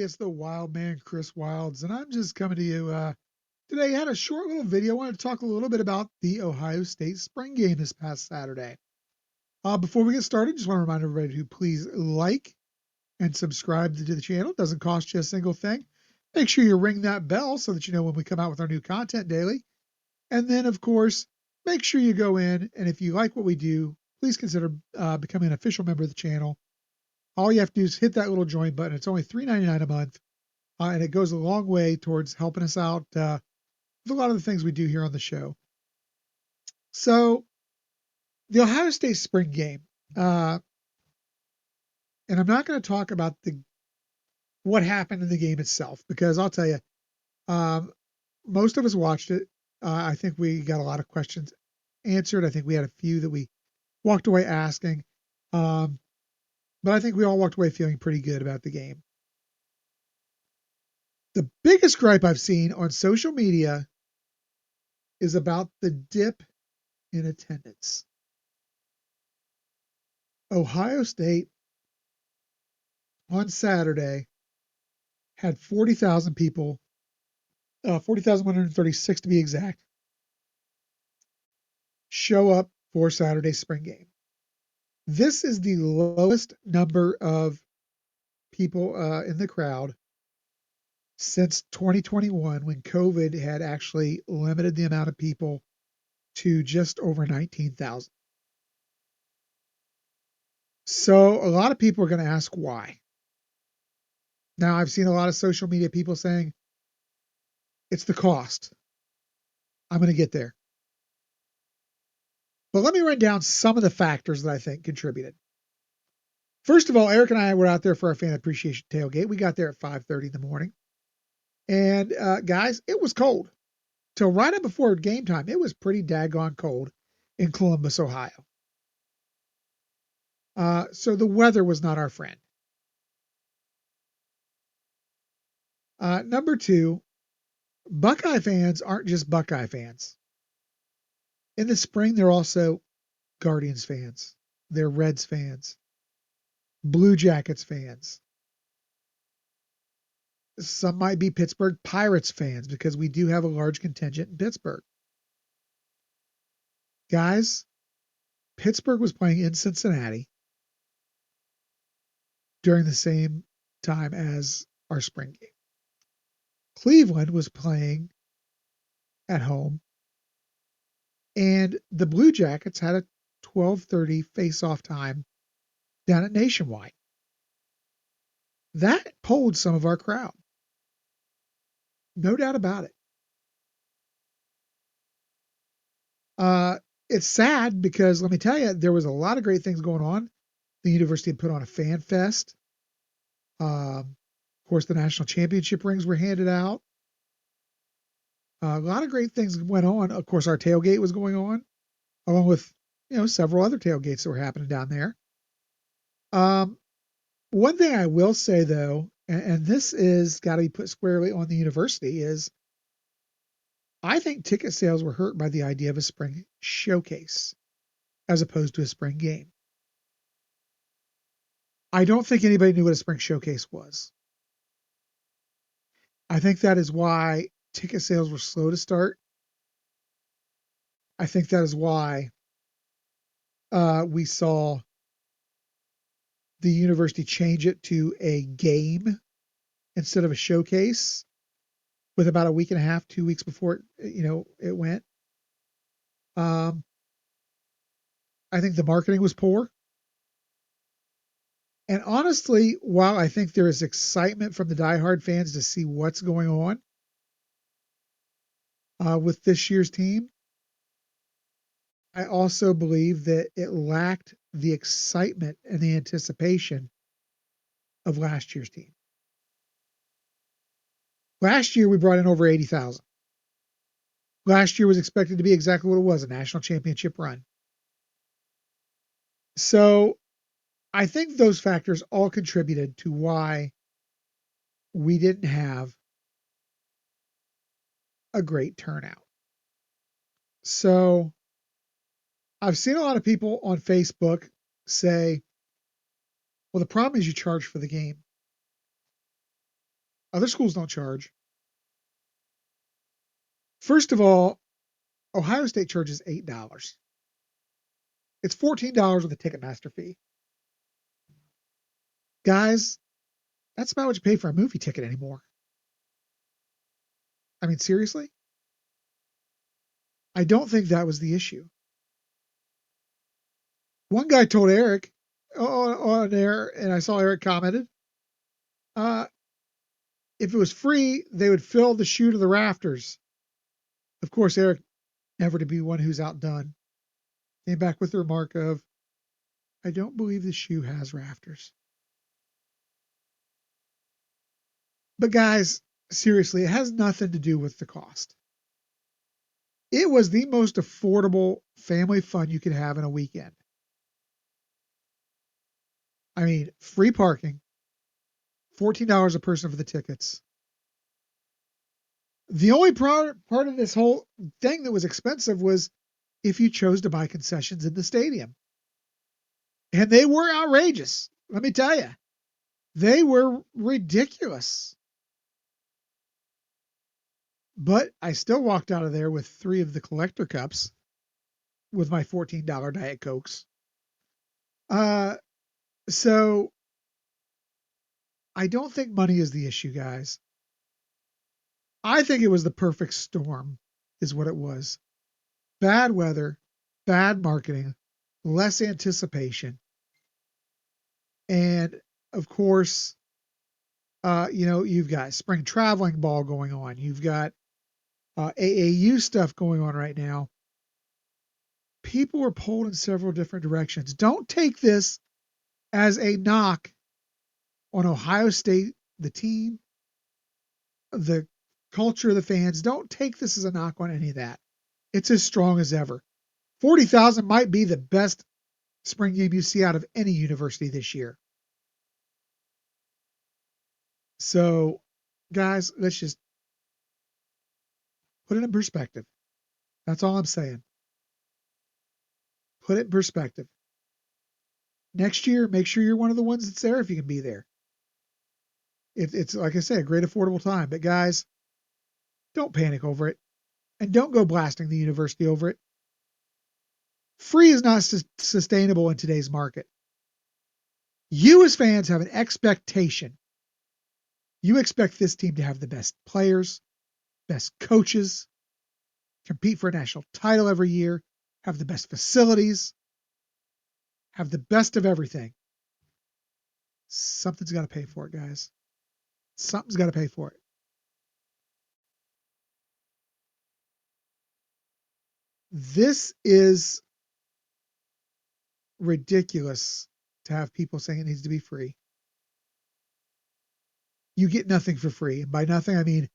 it's the Wild Man, Chris Wilds, and I'm just coming to you today. I had a short little video. I wanted to talk a little bit about the Ohio State spring game this past Saturday. Before we get started, just want to remind everybody to please like and subscribe to the channel. It doesn't cost you a single thing. Make sure you ring that bell so that you know when we come out with our new content daily. And then, of course, make sure you go in, and if you like what we do, please consider becoming an official member of the channel. All you have to do is hit that little join button. It's only $3.99 a month, and it goes a long way towards helping us out with a lot of the things we do here on the show. So, the Ohio State spring game, uh, and I'm not going to talk about what happened in the game itself because I'll tell you, um, most of us watched it. I think we got a lot of questions answered. I think we had a few that we walked away asking, um, but I think we all walked away feeling pretty good about the game. The biggest gripe I've seen on social media is about the dip in attendance. Ohio State on Saturday had 40,000 people, 40,136 to be exact, show up for Saturday's spring game. This is the lowest number of people in the crowd since 2021, when COVID had actually limited the amount of people to just over 19,000. So a lot of people are going to ask why. Now, I've seen a lot of social media people saying it's the cost. I'm going to get there. But let me run down some of the factors that I think contributed. First of all, Eric and I were out there for our fan appreciation tailgate. We got there at 5:30 in the morning. And guys, it was cold. Till right up before game time, it was pretty daggone cold in Columbus, Ohio. So the weather was not our friend. Number two, Buckeye fans aren't just Buckeye fans. In the spring, they're also Guardians fans. They're Reds fans, Blue Jackets fans. Some might be Pittsburgh Pirates fans because we do have a large contingent in Pittsburgh. Guys, Pittsburgh was playing in Cincinnati during the same time as our spring game. Cleveland was playing at home, and the Blue Jackets had a 12:30 face-off time down at Nationwide. That pulled some of our crowd. No doubt about it. It's sad because let me tell you, there was a lot of great things going on. The university had put on a fan fest. Of course, the national championship rings were handed out. A lot of great things went on. Of course, our tailgate was going on, along with several other tailgates that were happening down there. Um, One thing I will say though, and this is got to be put squarely on the university, is I think ticket sales were hurt by the idea of a spring showcase as opposed to a spring game. I don't think anybody knew what a spring showcase was. I think that is why ticket sales were slow to start. I think that is why we saw the university change it to a game instead of a showcase with about a week and a half, 2 weeks before it went. Um, I think the marketing was poor. And honestly, while I think there is excitement from the diehard fans to see what's going on with this year's team, I also believe that it lacked the excitement and the anticipation of last year's team. Last year, we brought in over 80,000. Last year was expected to be exactly what it was, a national championship run. So I think those factors all contributed to why we didn't have a great turnout. So I've seen a lot of people on Facebook say, well, the problem is you charge for the game. Other schools don't charge. First of all, Ohio State charges $8. It's $14 with a Ticketmaster fee. Guys, that's about what you pay for a movie ticket anymore. I mean, seriously? I don't think that was the issue. One guy told Eric on there, and I saw Eric commented, uh, if it was free, they would fill the shoe to the rafters. Of course, Eric, never to be one who's outdone, came back with the remark of, I don't believe the shoe has rafters. But guys, seriously, it has nothing to do with the cost. It was the most affordable family fun you could have in a weekend. I mean, free parking, $14 a person for the tickets. The only part of this whole thing that was expensive was if you chose to buy concessions in the stadium. And they were outrageous. Let me tell you, they were ridiculous. But I still walked out of there with 3 of the collector cups with my $14 Diet Cokes. So I don't think money is the issue, guys. I think it was the perfect storm, is what it was. Bad weather, bad marketing, less anticipation, and of course, you've got spring traveling ball going on. You've got AAU stuff going on right now. People are pulled in several different directions. Don't take this as a knock on Ohio State, the team, the culture of the fans. Don't take this as a knock on any of that. It's as strong as ever. 40,000 might be the best spring game you see out of any university this year. So, guys, let's just put it in perspective. That's all I'm saying. Put it in perspective. Next year, make sure you're one of the ones that's there if you can be there. It's like I say, a great affordable time. But guys, don't panic over it, and don't go blasting the university over it. Free is not sustainable in today's market. You as fans have an expectation. You expect this team to have the best players, best coaches, compete for a national title every year, have the best facilities, have the best of everything. Something's got to pay for it, guys. Something's got to pay for it. This is ridiculous to have people saying it needs to be free. You get nothing for free. And by nothing, I mean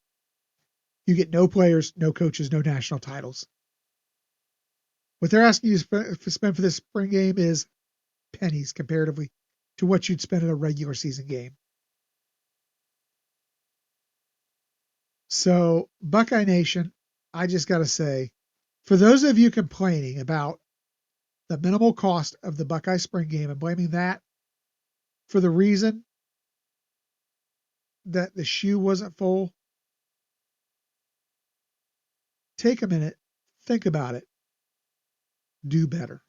you get no players, no coaches, no national titles. What they're asking you to spend for this spring game is pennies comparatively to what you'd spend in a regular season game. So, Buckeye Nation, I just got to say, for those of you complaining about the minimal cost of the Buckeye spring game and blaming that for the reason that the shoe wasn't full, take a minute, think about it, do better.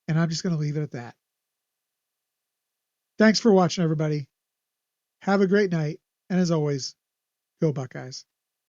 And I'm just going to leave it at that. Thanks for watching, everybody. Have a great night. And as always, go Buckeyes.